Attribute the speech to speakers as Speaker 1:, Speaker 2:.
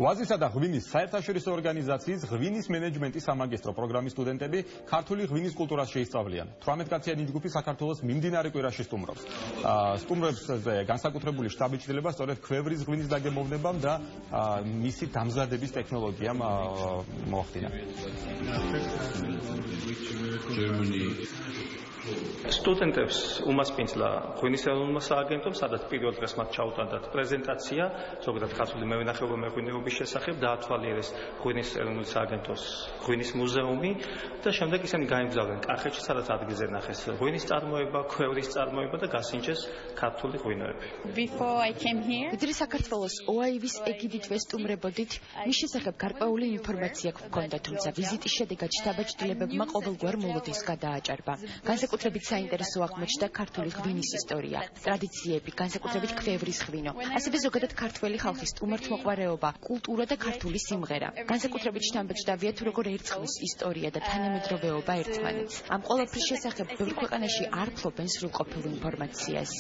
Speaker 1: ვაზისა და ღვინის საერთაშორისო ორგანიზაციის ღვინის მენეჯმენტის სამაგისტრო პროგრამის სტუდენტები ქართული ღვინის კულტურას შეისწავლიან. 18-კაციანი ჯგუფი საქართველოს მიმდინარე კვირაში სტუმრობს. სტუმრებზე განსაკუთრებული შტაბი-ჩრდილება სწორედ ქვევრის ღვინის დაგემოვნებამ და მისი დამზადების ტექნოლოგიამ მოახდინა.
Speaker 2: სტუდენტებს უმასპინძლა ღვინის ეროვნულმა სააგენტომ, სადაც პირველ დღეს მათ ჩაუტარდათ პრეზენტაცია, ზოგადად ქართული მევენახეობა მეღვინეობის შესახებ, დაათვალიერეს ღვინის ეროვნული სააგენტოს ღვინის მუზეუმი და შემდეგ ისინი გაემგზავრნენ კახეთში, სადაც ადგილზე ნახეს ღვინის წარმოება, ქვევრის წარმოება და გასინჯეს ქართული ღვინოები.
Speaker 3: ვიდრე საქართველოს OIV-ის ეგიდით ვესტუმრებოდით, მის შესახებ გარკვეული ინფორმაცია გვქონდა, თუმცა ვიზიტის შედეგად შთაბეჭდილებებმა ყოველგვარ მოლოდინს გადააჭარბა. განსაკუთრებით საინტერესო აღმოჩნდა ქართული ღვინის ისტორია, ტრადიციები, განსაკუთრებით ქვევრის ღვინო, ასევე ზოგადად ქართველი ხალხის სტუმართმოყვარეობა, კულტურა და ქართული სიმღერა. განსაკუთრებით შთამბეჭდავია თუ როგორ ერწყმის ისტორია და თანამედროვეობა ერთმანეთს. ამ ყველაფრის შესახებ ბევრ ქვეყანაში არ ფლობენ სრულყოფილ ინფორმაციას.